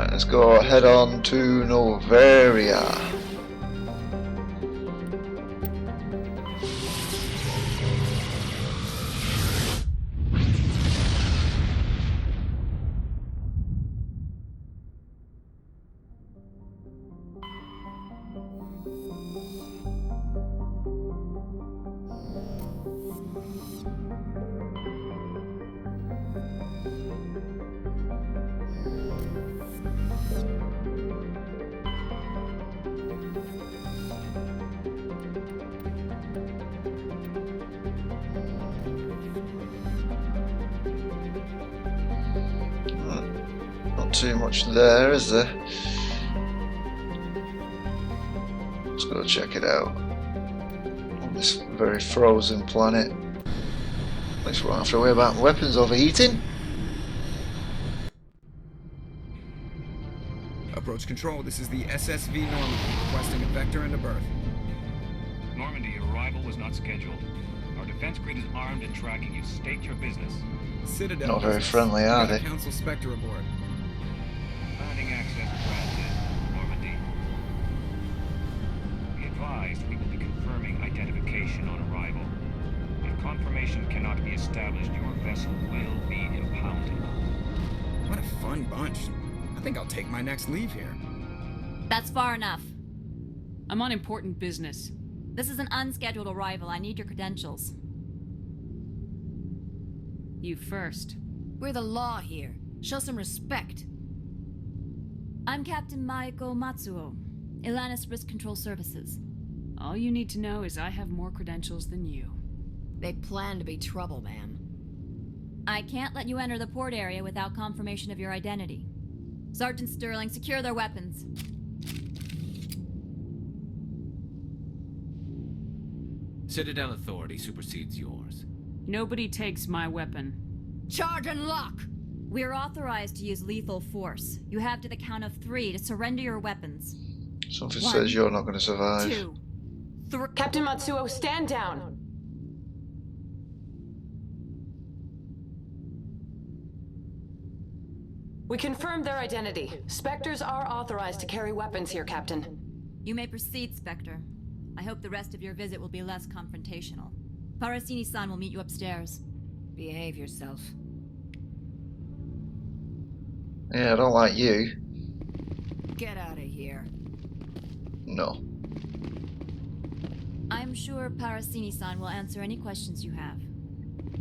Right, let's go head on to Noveria. Not too much there, is there? Let's go check it out. On this very frozen planet. At least we won't have to worry about weapons overheating. Approach control, this is the SSV Normandy, requesting a vector and a berth. Normandy, your arrival was not scheduled. Our defense grid is armed and tracking you. State your business. Citadel Not very business. friendly, are they? Council Spectre aboard. Landing access granted, Normandy. Be advised, we will be confirming identification on arrival. If confirmation cannot be established, your vessel will be impounded. What a fun bunch. I think I'll take my next leave here. That's far enough. I'm on important business. This is an unscheduled arrival. I need your credentials. You first. We're the law here. Show some respect. I'm Captain Maiko Matsuo, Ilanis Risk Control Services. All you need to know is I have more credentials than you. They plan to be trouble, ma'am. I can't let you enter the port area without confirmation of your identity. Sergeant Sterling, secure their weapons. Citadel authority supersedes yours. Nobody takes my weapon. Charge and lock! We're authorized to use lethal force. You have to the count of 3 to surrender your weapons. Something 1, says you're not going to survive. 2, 3. Captain Matsuo, stand down! We confirmed their identity. Spectres are authorized to carry weapons here, Captain. You may proceed, Spectre. I hope the rest of your visit will be less confrontational. Parasini-san will meet you upstairs. Behave yourself. Yeah, I don't like you. Get out of here. No. I'm sure Parasini-san will answer any questions you have.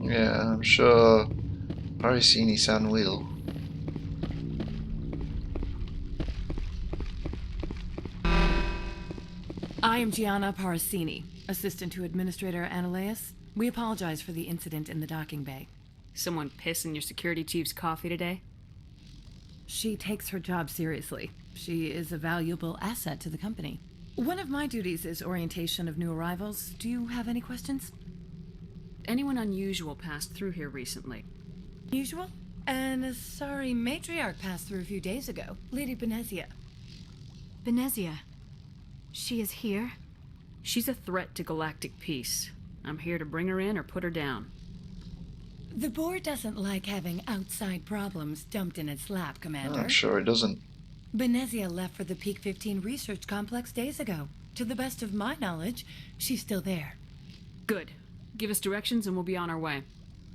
Yeah, I'm sure Parasini-san will. I am Gianna Parasini, assistant to Administrator Ananias. We apologize for the incident in the docking bay. Someone piss in your security chief's coffee today? She takes her job seriously. She is a valuable asset to the company. One of my duties is orientation of new arrivals. Do you have any questions? Anyone unusual passed through here recently? Usual? And a sorry matriarch passed through a few days ago. Lady Benezia. Benezia. She is here? She's a threat to galactic peace. I'm here to bring her in or put her down. The board doesn't like having outside problems dumped in its lap, Commander. I'm sure it doesn't. Benezia left for the Peak 15 research complex days ago. To the best of my knowledge, she's still there. Good. Give us directions and we'll be on our way.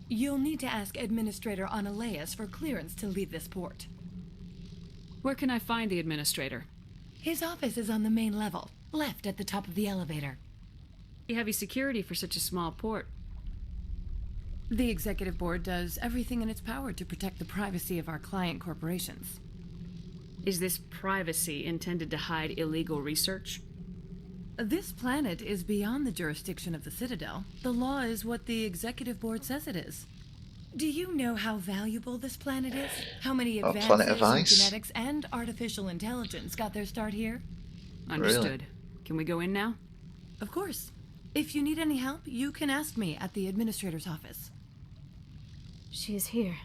You'll need to ask Administrator Ananias for clearance to leave this port. Where can I find the administrator? His office is on the main level, left at the top of the elevator. Heavy security for such a small port. The Executive Board does everything in its power to protect the privacy of our client corporations. Is this privacy intended to hide illegal research? This planet is beyond the jurisdiction of the Citadel. The law is what the Executive Board says it is. Do you know how valuable this planet is? How many advances in genetics and artificial intelligence got their start here? Understood. Really? Can we go in now? Of course. If you need any help, you can ask me at the Administrator's office. She is here.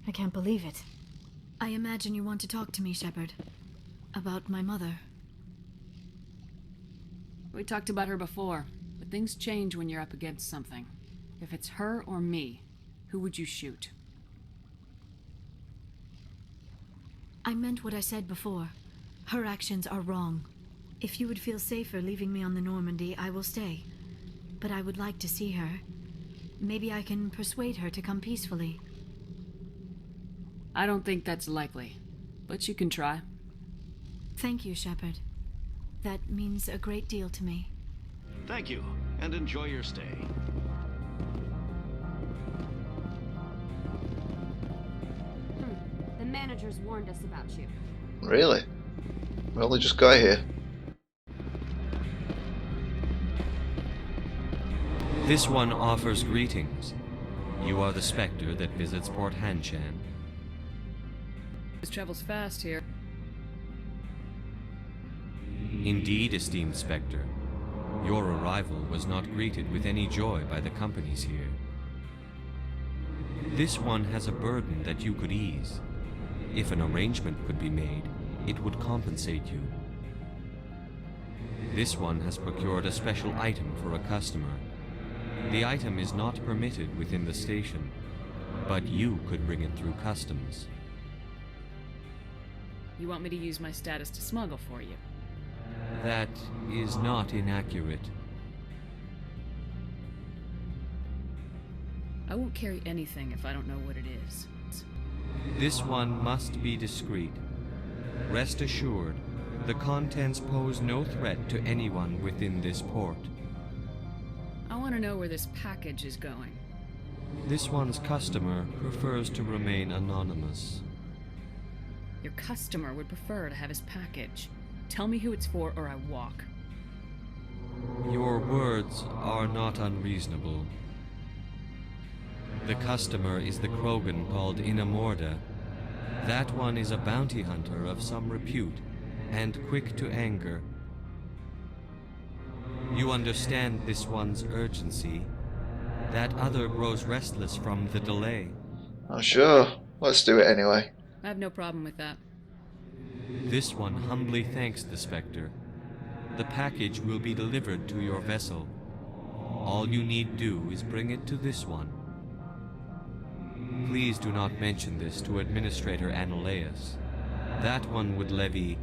I can't believe it. I imagine you want to talk to me, Shepard. About my mother. We talked about her before, but things change when you're up against something. If it's her or me, who would you shoot? I meant what I said before. Her actions are wrong. If you would feel safer leaving me on the Normandy, I will stay. But I would like to see her. Maybe I can persuade her to come peacefully. I don't think that's likely, but you can try. Thank you, Shepard. That means a great deal to me. Thank you, and enjoy your stay. The managers warned us about you. Really? Well, they just got here. This one offers greetings. You are the Spectre that visits Port Hanshan. This travels fast here. Indeed, esteemed Spectre. Your arrival was not greeted with any joy by the companies here. This one has a burden that you could ease. If an arrangement could be made, it would compensate you. This one has procured a special item for a customer. The item is not permitted within the station, but you could bring it through customs. You want me to use my status to smuggle for you? That is not inaccurate. I won't carry anything if I don't know what it is. This one must be discreet. Rest assured, the contents pose no threat to anyone within this port. I want to know where this package is going. This one's customer prefers to remain anonymous. Your customer would prefer to have his package. Tell me who it's for or I walk. Your words are not unreasonable. The customer is the Krogan called Inamorda. That one is a bounty hunter of some repute, and quick to anger. You understand this one's urgency. That other grows restless from the delay. Oh, sure. Let's do it anyway. I have no problem with that. This one humbly thanks the Spectre. The package will be delivered to your vessel. All you need do is bring it to this one. Please do not mention this to Administrator Annaleus. That one would levy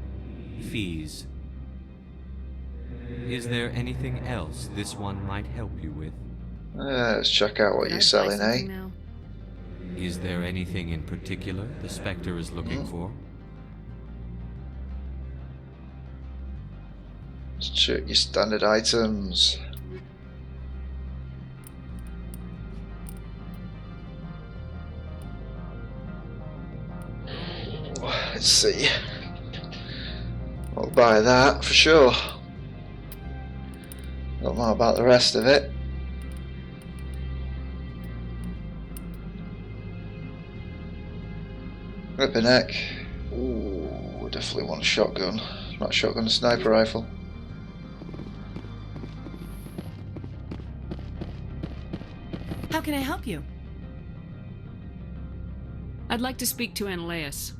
fees. Is there anything else this one might help you with? Let's check out what you're selling, eh? Now? Is there anything in particular the Spectre is looking for? Let's check your standard items. Let's see. I'll buy that for sure. Don't know about the rest of it. Ripper neck. Ooh, definitely want a shotgun. Not a shotgun, a sniper rifle. How can I help you? I'd like to speak to Annaleus.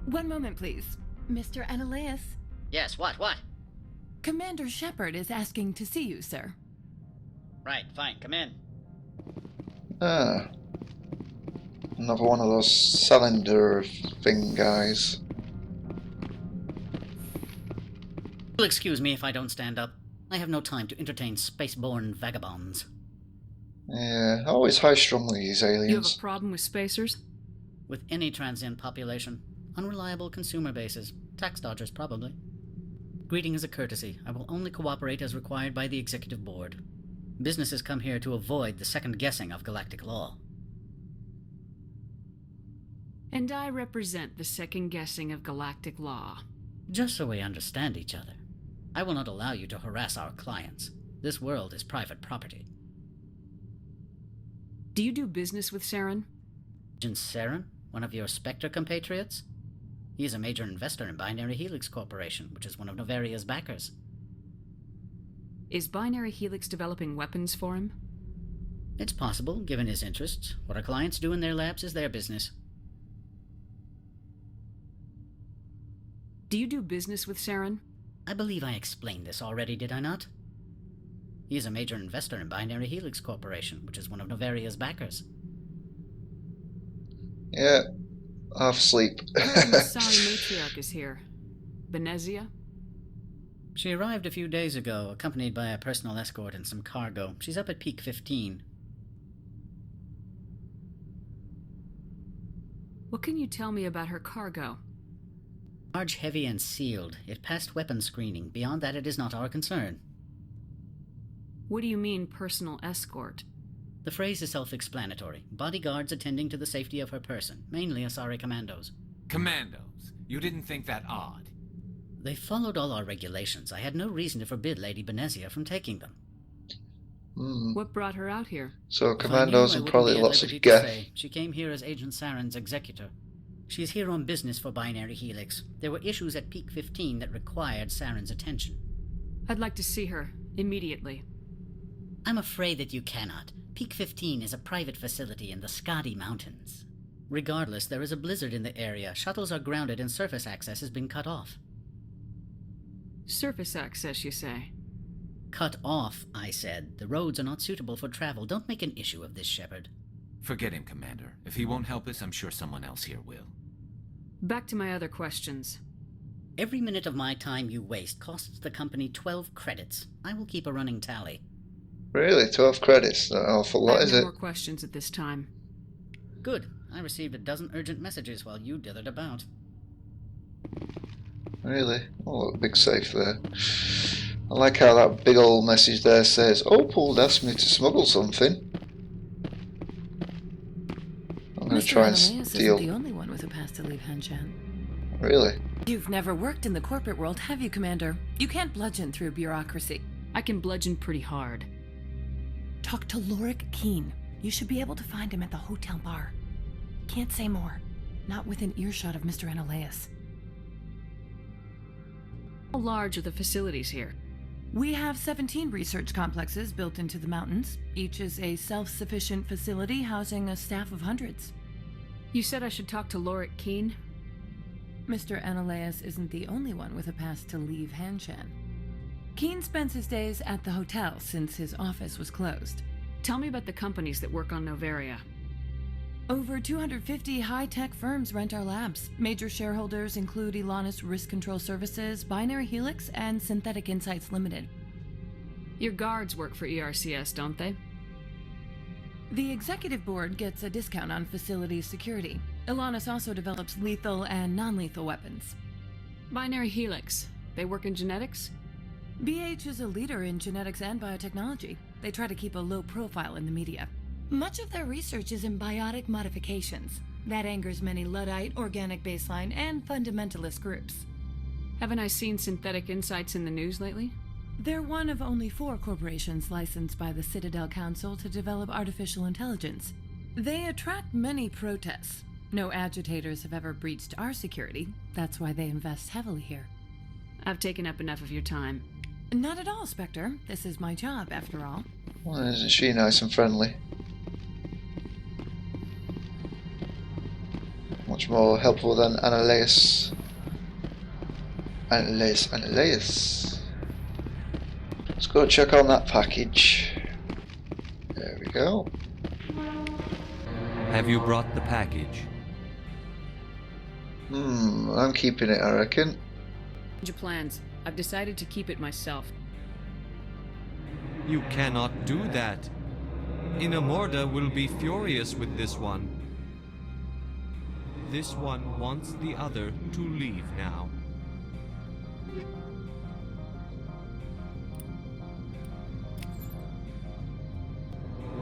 One moment, please. Mr. Annaleus? Yes, what? Commander Shepard is asking to see you, sir. Right, fine, come in. Ah. Another one of those cylinder thing guys. You'll excuse me if I don't stand up. I have no time to entertain spaceborne vagabonds. Yeah, always high-strung these aliens. You have a problem with spacers? With any transient population. Unreliable consumer bases. Tax dodgers, probably. Greeting is a courtesy. I will only cooperate as required by the Executive Board. Businesses come here to avoid the second guessing of galactic law. And I represent the second guessing of galactic law. Just so we understand each other. I will not allow you to harass our clients. This world is private property. Do you do business with Saren? Agent Saren? One of your Spectre compatriots? He is a major investor in Binary Helix Corporation, which is one of Noveria's backers. Is Binary Helix developing weapons for him? It's possible, given his interests. What our clients do in their labs is their business. Do you do business with Saren? I believe I explained this already, did I not? He is a major investor in Binary Helix Corporation, which is one of Noveria's backers. Yeah, half asleep. Heard the Sari matriarch is here. Venezia? She arrived a few days ago, accompanied by a personal escort and some cargo. She's up at Peak 15. What can you tell me about her cargo? Large, heavy, and sealed. It passed weapons screening. Beyond that, it is not our concern. What do you mean, personal escort? The phrase is self-explanatory. Bodyguards attending to the safety of her person, mainly Asari commandos. Commandos? You didn't think that odd? They followed all our regulations. I had no reason to forbid Lady Venezia from taking them. What brought her out here? So commandos and probably lots of guff. She came here as Agent Saren's executor. She is here on business for Binary Helix. There were issues at Peak 15 that required Saren's attention. I'd like to see her, immediately. I'm afraid that you cannot. Peak 15 is a private facility in the Skadi Mountains. Regardless, there is a blizzard in the area. Shuttles are grounded and surface access has been cut off. Surface access, you say? Cut off, I said. The roads are not suitable for travel. Don't make an issue of this, Shepard. Forget him, Commander. If he won't help us, I'm sure someone else here will. Back to my other questions. Every minute of my time you waste costs the company 12 credits. I will keep a running tally. Really? 12 credits? Not an awful lot, is it? No more questions at this time. Good. I received a dozen urgent messages while you dithered about. Really? Oh, look, big safe there. I like how that big old message there says, Opal asked me to smuggle something. I'm going to try and steal. Isn't the only one with a pass to leave Hanshan. Really? You've never worked in the corporate world, have you, Commander? You can't bludgeon through bureaucracy. I can bludgeon pretty hard. Talk to Lorik Keene. You should be able to find him at the hotel bar. Can't say more. Not within earshot of Mr. Analaeus. How large are the facilities here? We have 17 research complexes built into the mountains. Each is a self-sufficient facility housing a staff of hundreds. You said I should talk to Lorik Keene? Mr. Analaeus isn't the only one with a pass to leave Hanshan. Keene spends his days at the hotel since his office was closed. Tell me about the companies that work on Noveria. Over 250 high-tech firms rent our labs. Major shareholders include Elanus Risk Control Services, Binary Helix, and Synthetic Insights Limited. Your guards work for ERCS, don't they? The executive board gets a discount on facility security. Elanus also develops lethal and non-lethal weapons. Binary Helix. They work in genetics? BH is a leader in genetics and biotechnology. They try to keep a low profile in the media. Much of their research is in biotic modifications. That angers many Luddite, organic baseline, and fundamentalist groups. Haven't I seen Synthetic Insights in the news lately? They're one of only 4 corporations licensed by the Citadel Council to develop artificial intelligence. They attract many protests. No agitators have ever breached our security. That's why they invest heavily here. I've taken up enough of your time. Not at all, Spectre. This is my job, after all. Well, isn't she nice and friendly? Much more helpful than Analaeus. Analaeus. Let's go check on that package. There we go. Have you brought the package? I'm keeping it, I reckon. Change of plans. I've decided to keep it myself. You cannot do that. Inamorda will be furious with this one. This one wants the other to leave now.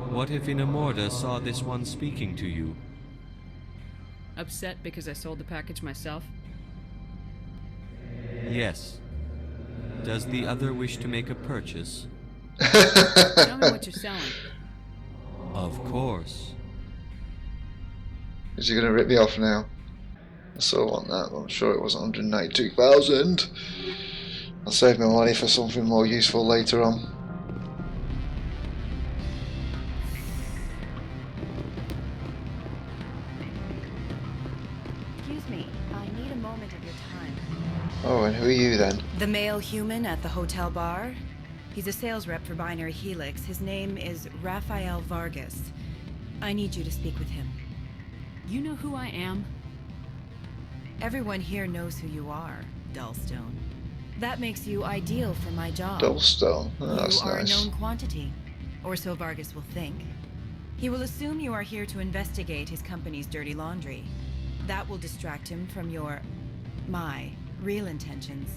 What if Inamorda saw this one speaking to you? Upset because I sold the package myself? Yes. Does the other wish to make a purchase? Tell me what you're selling. Of course. Is he going to rip me off now? I still want that, but I'm sure it was 192,000. I'll save my money for something more useful later on. Excuse me, I need a moment of your time. Oh, and who are you then? The male human at the hotel bar? He's a sales rep for Binary Helix. His name is Rafael Vargas. I need you to speak with him. You know who I am? Everyone here knows who you are, Dullstone. That makes you ideal for my job. Dullstone. Oh, You that's are nice. a known quantity, or so Vargas will think. He will assume you are here to investigate his company's dirty laundry. That will distract him from my real intentions.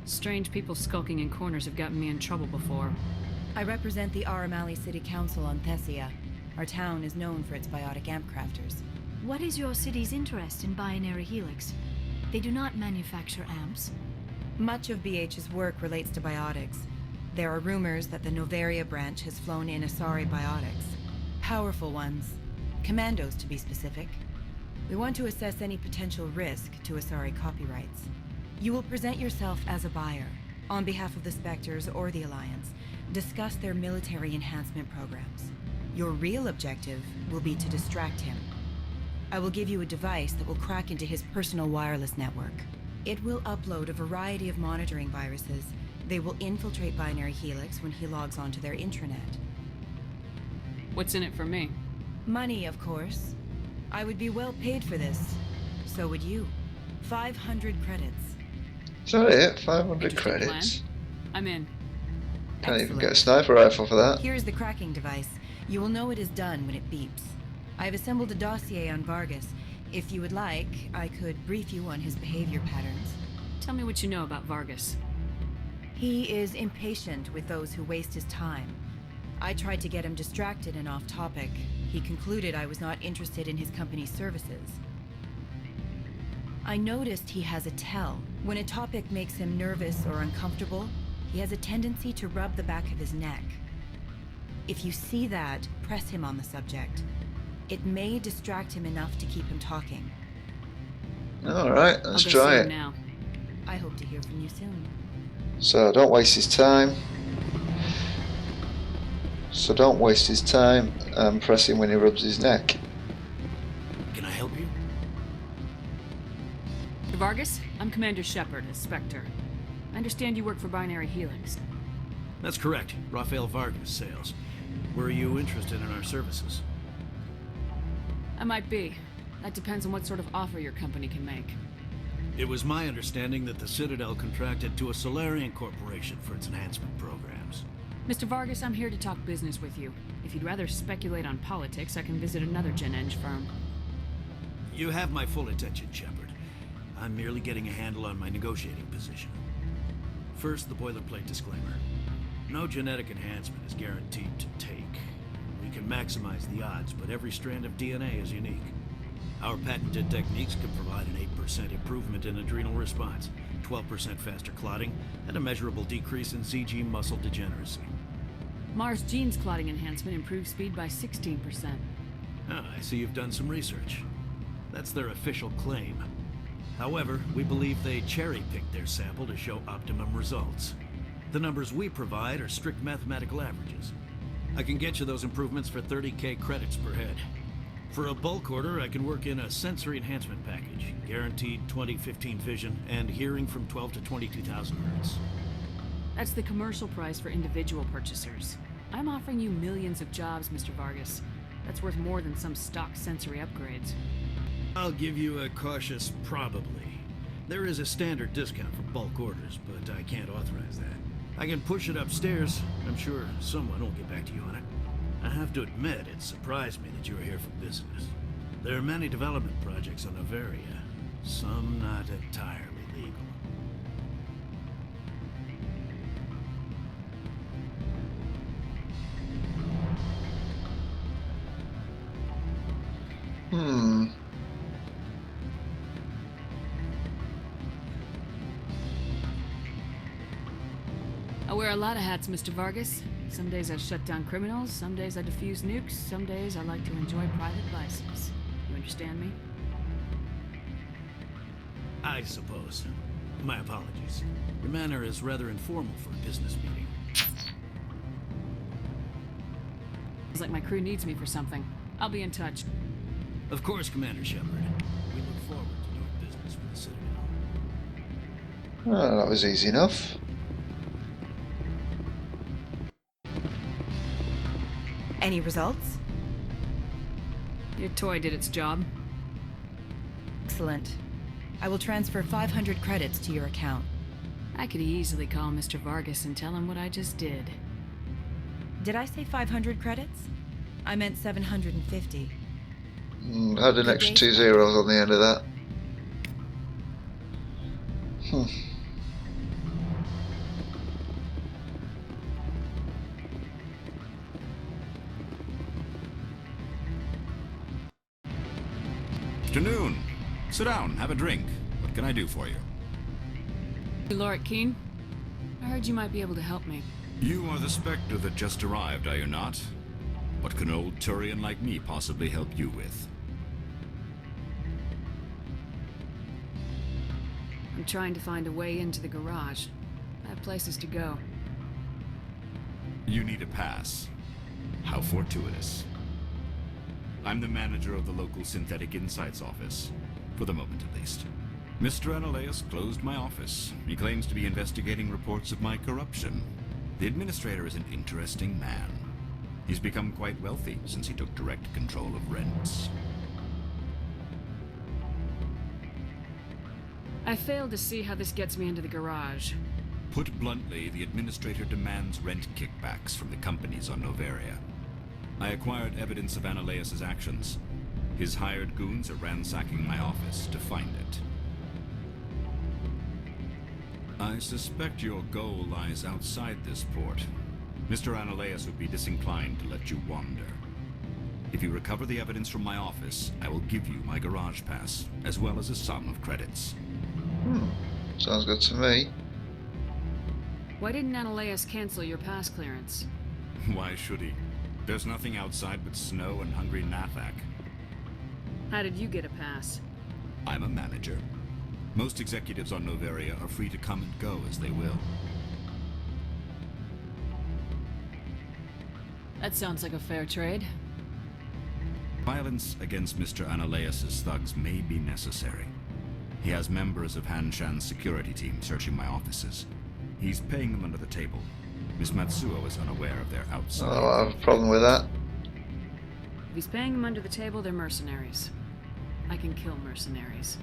Strange people skulking in corners have gotten me in trouble before. I represent the Aramali City Council on Thessia. Our town is known for its biotic amp crafters. What is your city's interest in binary helix? They do not manufacture amps. Much of BH's work relates to biotics. There are rumors that the Noveria branch has flown in Asari biotics. Powerful ones. Commandos, to be specific. We want to assess any potential risk to Asari copyrights. You will present yourself as a buyer, on behalf of the Spectres or the Alliance. Discuss their military enhancement programs. Your real objective will be to distract him. I will give you a device that will crack into his personal wireless network. It will upload a variety of monitoring viruses. They will infiltrate Binary Helix when he logs onto their intranet. What's in it for me? Money, of course. I would be well paid for this. So would you. 500 credits. Is that it? 500 credits. Plan? I'm in. Can't even get a sniper rifle for that. Here's the cracking device. You will know it is done when it beeps. I have assembled a dossier on Vargas. If you would like, I could brief you on his behavior patterns. Tell me what you know about Vargas. He is impatient with those who waste his time. I tried to get him distracted and off topic. He concluded I was not interested in his company's services. I noticed he has a tell. When a topic makes him nervous or uncomfortable, he has a tendency to rub the back of his neck. If you see that, press him on the subject. It may distract him enough to keep him talking. Alright, let's try it. Now. I hope to hear from you soon. So don't waste his time. Press him when he rubs his neck. Can I help you? Vargas, I'm Commander Shepard at Spectre. I understand you work for Binary Helix. That's correct. Rafael Vargas, sales. Were you interested in our services? I might be. That depends on what sort of offer your company can make. It was my understanding that the Citadel contracted to a Solarian corporation for its enhancement programs. Mr. Vargas, I'm here to talk business with you. If you'd rather speculate on politics, I can visit another Gen Eng firm. You have my full attention, Shepard. I'm merely getting a handle on my negotiating position. First, the boilerplate disclaimer. No genetic enhancement is guaranteed to take. We can maximize the odds, but every strand of DNA is unique. Our patented techniques can provide an 8% improvement in adrenal response, 12% faster clotting, and a measurable decrease in ZG muscle degeneracy. Mars Gene's clotting enhancement improves speed by 16%. Ah, I see you've done some research. That's their official claim. However, we believe they cherry-picked their sample to show optimum results. The numbers we provide are strict mathematical averages. I can get you those improvements for 30k credits per head. For a bulk order, I can work in a sensory enhancement package, guaranteed 20/15 vision, and hearing from 12 to 22,000 hertz. That's the commercial price for individual purchasers. I'm offering you millions of jobs, Mr. Vargas. That's worth more than some stock sensory upgrades. I'll give you a cautious probably. There is a standard discount for bulk orders, but I can't authorize that. I can push it upstairs. I'm sure someone will get back to you on it. I have to admit, it surprised me that you were here for business. There are many development projects on Noveria, some not entirely legal. I wear a lot of hats, Mr. Vargas. Some days I shut down criminals, some days I defuse nukes, some days I like to enjoy private license. You understand me? I suppose. My apologies. Your manner is rather informal for a business meeting. It's like my crew needs me for something. I'll be in touch. Of course, Commander Shepard. We look forward to doing business with the Citadel. Oh, that was easy enough. Any results? Your toy did its job. Excellent. I will transfer 500 credits to your account. I could easily call Mr. Vargas and tell him what I just did. Did I say 500 credits? I meant 750. Had an extra 2 zeros on the end of that. Afternoon. Sit down, have a drink. What can I do for you? Lord Keen, I heard you might be able to help me. You are the Spectre that just arrived, are you not? What can an old Turian like me possibly help you with? I'm trying to find a way into the garage. I have places to go. You need a pass. How fortuitous. I'm the manager of the local Synthetic Insights office. For the moment, at least. Mr. Analaeus closed my office. He claims to be investigating reports of my corruption. The administrator is an interesting man. He's become quite wealthy since he took direct control of rents. I failed to see how this gets me into the garage. Put bluntly, the administrator demands rent kickbacks from the companies on Noveria. I acquired evidence of Analaeus' actions. His hired goons are ransacking my office to find it. I suspect your goal lies outside this port. Mr. Analaeus would be disinclined to let you wander. If you recover the evidence from my office, I will give you my garage pass, as well as a sum of credits. Sounds good to me. Why didn't Analaeus cancel your pass clearance? Why should he? There's nothing outside but snow and hungry Nathak. How did you get a pass? I'm a manager. Most executives on Noveria are free to come and go as they will. That sounds like a fair trade. Violence against Mr. Analaeus' thugs may be necessary. He has members of Han Shan's security team searching my offices. He's paying them under the table. Miss Matsuo is unaware of their outside. Oh, I have a problem with that. If he's paying them under the table, they're mercenaries. I can kill mercenaries.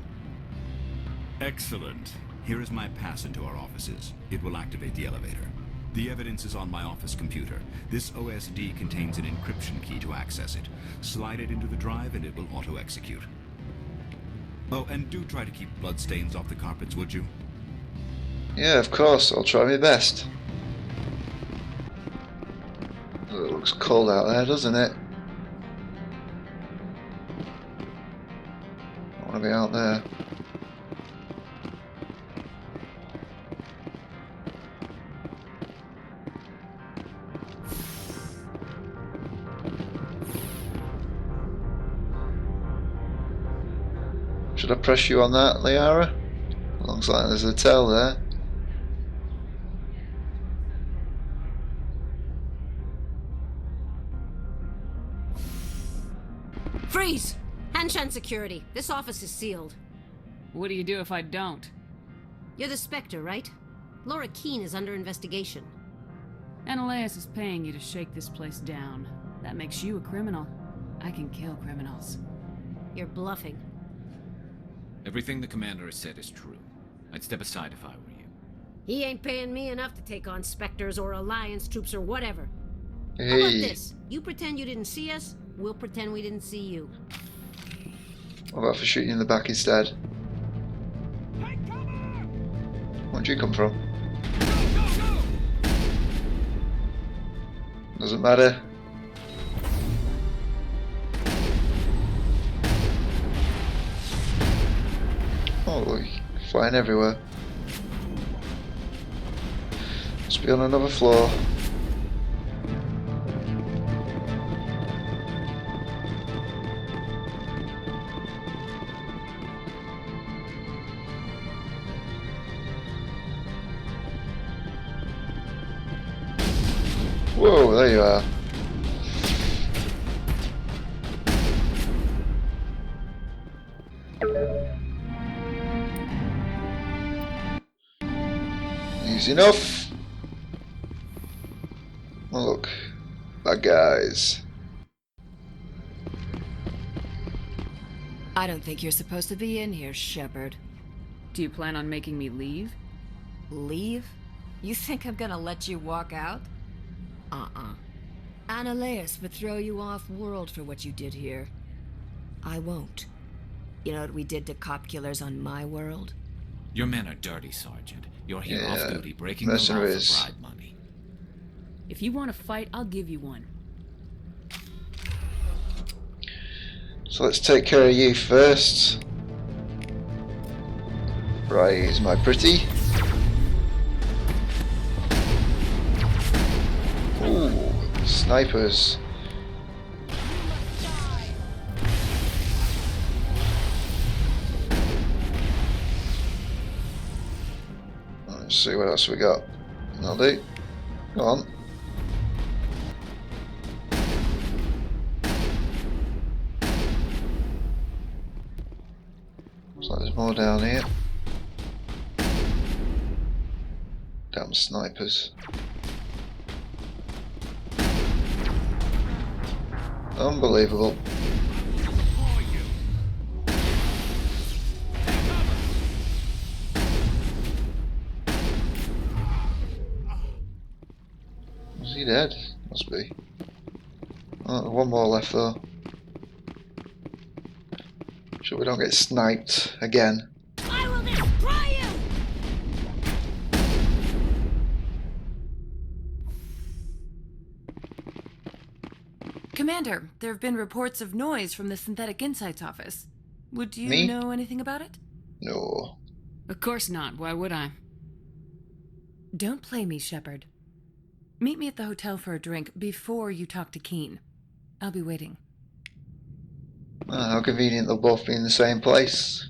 Excellent. Here is my pass into our offices. It will activate the elevator. The evidence is on my office computer. This OSD contains an encryption key to access it. Slide it into the drive and it will auto-execute. Oh, and do try to keep bloodstains off the carpets, would you? Yeah, of course. I'll try my best. It looks cold out there, doesn't it? I want to be out there. Should I press you on that, Liara? Looks like there's a tail there. Freeze! Hanshan security. This office is sealed. What do you do if I don't? You're the Spectre, right? Laura Keene is under investigation. Analaeus is paying you to shake this place down. That makes you a criminal. I can kill criminals. You're bluffing. Everything the commander has said is true. I'd step aside if I were you. He ain't paying me enough to take on Spectres or Alliance troops or whatever. Hey. How about this? You pretend you didn't see us, we'll pretend we didn't see you. What about if I shoot you in the back instead? Where'd you come from? Doesn't matter. Oh, flying everywhere. Must be on another floor. Whoa, there you are. Easy enough. Oh, look, bad guys. I don't think you're supposed to be in here, Shepard. Do you plan on making me leave? Leave? You think I'm gonna let you walk out? Annaleus would throw you off-world for what you did here. I won't. You know what we did to cop killers on my world? Your men are dirty, Sergeant. You're here Yeah, off duty, breaking the law for mercenaries. bribe money. If you want to fight, I'll give you one. So let's take care of you first. Rise, my pretty. Ooh, snipers. Let's see what else we got. That'll do. Go on. Looks like there's more down here. Damn snipers. Unbelievable. Is he dead? Must be. Oh, one more left though. Sure we don't get sniped again. I will destroy you! Commander, there have been reports of noise from the Synthetic Insights office. Would you Me? know anything about it? No. Of course not. Why would I? Don't play me, Shepard. Meet me at the hotel for a drink before you talk to Keen. I'll be waiting. Ah, how convenient they'll both be in the same place.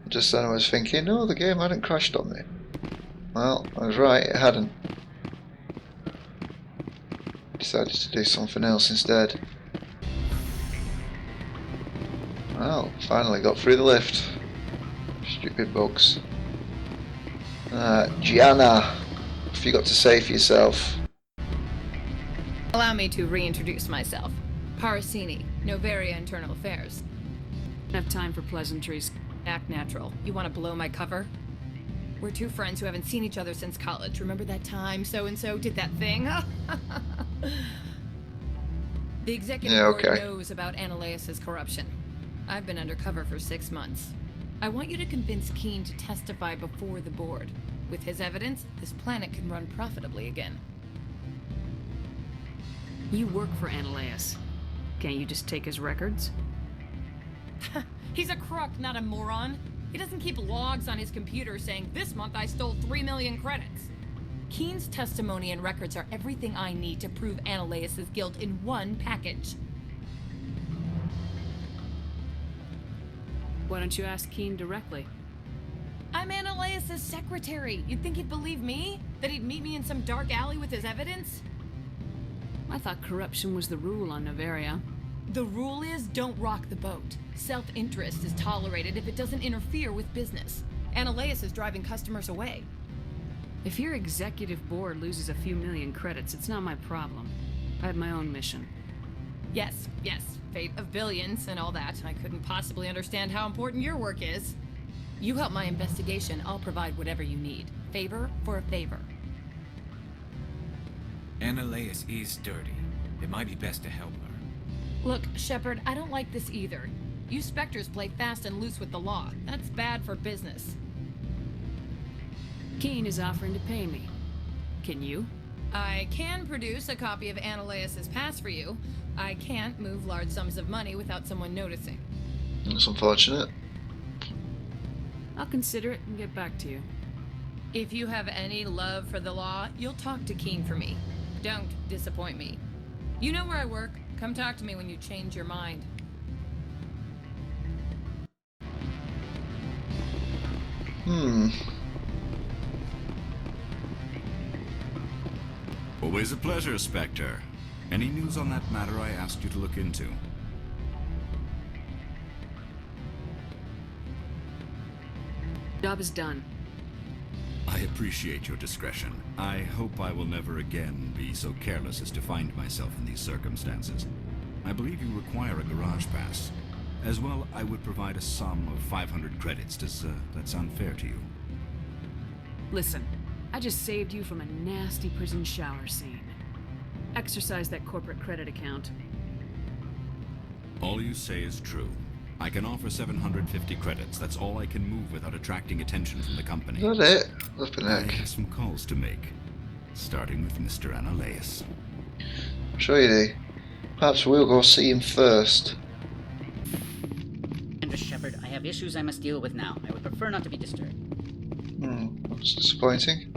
Just then I was thinking, no, the game hadn't crashed on me. Well, I was right, it hadn't. Decided to do something else instead. Well, finally got through the lift. Stupid bugs. Gianna, what have you got to say for yourself? Allow me to reintroduce myself. Parasini, Noveria Internal Affairs. I have time for pleasantries. Act natural. You want to blow my cover? We're two friends who haven't seen each other since college. Remember that time so-and-so did that thing? The executive board knows about Annaleus' corruption. I've been undercover for 6 months. I want you to convince Keen to testify before the board. With his evidence, this planet can run profitably again. You work for Annaleus. Can't you just take his records? He's a crook, not a moron. He doesn't keep logs on his computer saying, this month I stole 3 million credits. Keen's testimony and records are everything I need to prove Annaleus' guilt in one package. Why don't you ask Keen directly? I'm Annaleus' secretary. You'd think he'd believe me? That he'd meet me in some dark alley with his evidence? I thought corruption was the rule on Noveria. The rule is don't rock the boat. Self-interest is tolerated if it doesn't interfere with business. Annaleus is driving customers away. If your executive board loses a few million credits, it's not my problem. I have my own mission. Yes, fate of billions and all that. I couldn't possibly understand how important your work is. You help my investigation, I'll provide whatever you need. Favor for a favor. Annaleus is dirty. It might be best to help her. Look, Shepard, I don't like this either. You Spectres play fast and loose with the law. That's bad for business. Keen is offering to pay me. Can you? I can produce a copy of Annaleus' pass for you. I can't move large sums of money without someone noticing. That's unfortunate. I'll consider it and get back to you. If you have any love for the law, you'll talk to Keen for me. Don't disappoint me. You know where I work. Come talk to me when you change your mind. Always a pleasure, Spectre. Any news on that matter I asked you to look into? Job is done. I appreciate your discretion. I hope I will never again be so careless as to find myself in these circumstances. I believe you require a garage pass. As well, I would provide a sum of 500 credits. Does that sound fair to you? Listen, I just saved you from a nasty prison shower scene. Exercise that corporate credit account. All you say is true. I can offer 750 credits. That's all I can move without attracting attention from the company. Is that it? Flipping I heck. have some calls to make, starting with Mr. Analeus. Sure you do. Perhaps we'll go see him first. Commander Shepard, I have issues I must deal with now. I would prefer not to be disturbed. That's disappointing.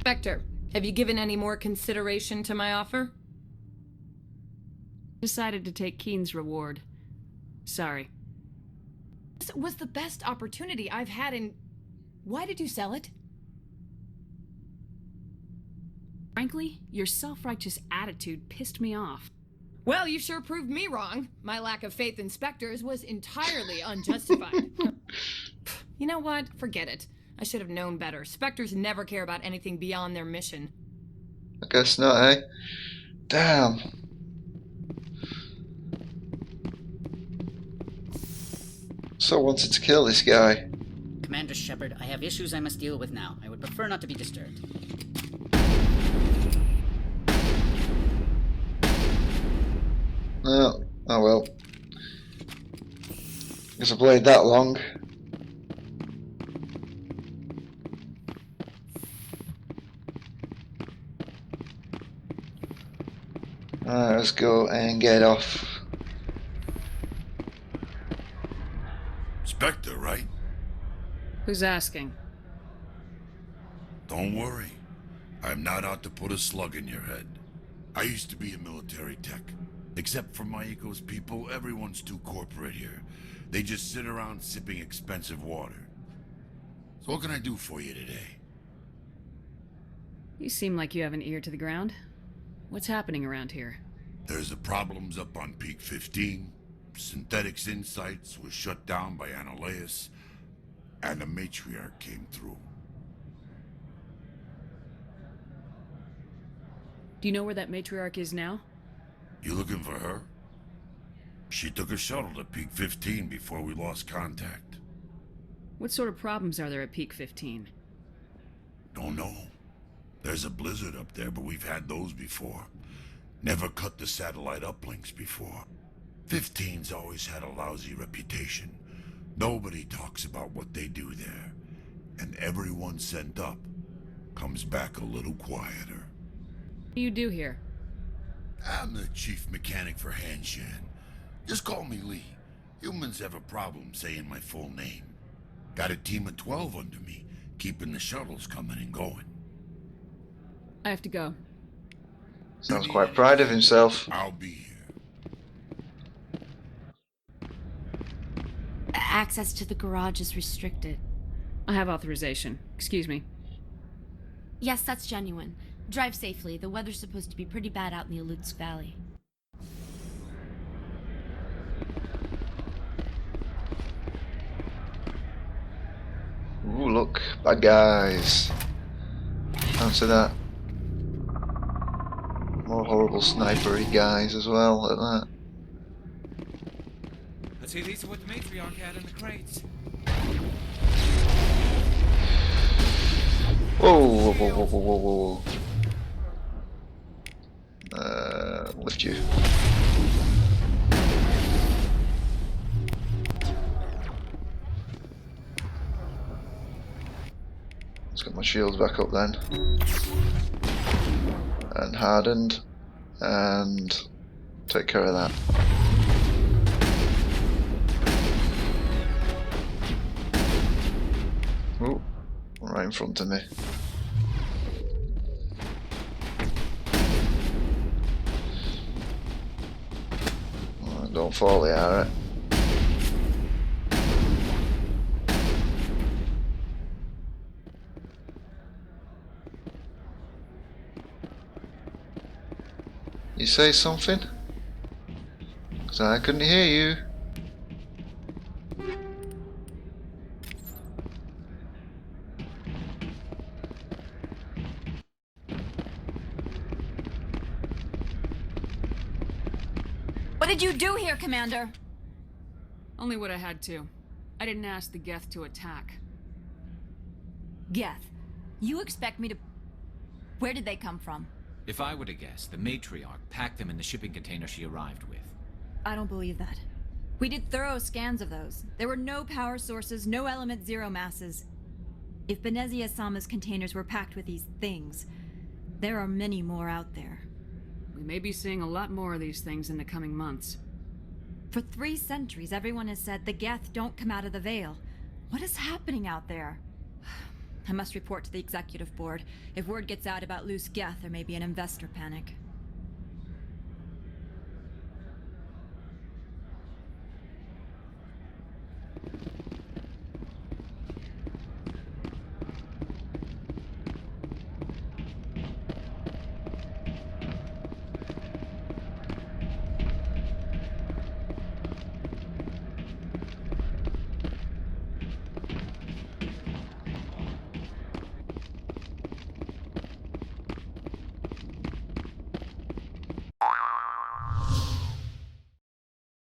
Spectre, have you given any more consideration to my offer? Decided to take Keen's reward. Sorry. This was the best opportunity I've had in... Why did you sell it? Frankly, your self-righteous attitude pissed me off. Well, you sure proved me wrong. My lack of faith in Spectres was entirely unjustified. You know what? Forget it. I should have known better. Spectres never care about anything beyond their mission. I guess not, eh? Damn. So I wanted to kill this guy. Commander Shepard, I have issues I must deal with now. I would prefer not to be disturbed. Oh well. Guess I played that long. Alright, let's go and get off. Spectre, right? Who's asking? Don't worry. I'm not out to put a slug in your head. I used to be a military tech. Except for my Eco's people, everyone's too corporate here. They just sit around sipping expensive water. So what can I do for you today? You seem like you have an ear to the ground. What's happening around here? There's the problems up on Peak 15. Synthetics Insights was shut down by Analeus. And the matriarch came through. Do you know where that matriarch is now? You looking for her? She took a shuttle to Peak 15 before we lost contact. What sort of problems are there at Peak 15? Don't know. There's a blizzard up there, but we've had those before. Never cut the satellite uplinks before. 15's always had a lousy reputation. Nobody talks about what they do there. And everyone sent up comes back a little quieter. What do you do here? I'm the chief mechanic for Hanshan. Just call me Lee. Humans have a problem saying my full name. Got a team of 12 under me, keeping the shuttles coming and going. I have to go. Sounds quite proud of himself. I'll be here. Access to the garage is restricted. I have authorization. Excuse me. Yes, that's genuine. Drive safely. The weather's supposed to be pretty bad out in the Alutsk Valley. Ooh, look. Bad guys. Answer that. More horrible snipery guys as well at that. Let's see, these are what the matriarch had in the crates. Whoa, whoa, whoa, whoa, whoa, whoa, whoa. Lift you. Let's get my shields back up then. And hardened. And take care of that. Ooh, right in front of me. Oh, don't fall the arrow. You say something? 'Cause I couldn't hear you. What did you do here, Commander? Only what I had to. I didn't ask the Geth to attack. Geth, you expect me to... Where did they come from? If I were to guess, the matriarch packed them in the shipping container she arrived with. I don't believe that. We did thorough scans of those. There were no power sources, no element zero masses. If Benezia Sama's containers were packed with these things, there are many more out there. We may be seeing a lot more of these things in the coming months. For 3 centuries, everyone has said the Geth don't come out of the Veil. What is happening out there? I must report to the executive board. If word gets out about loose Geth, there may be an investor panic.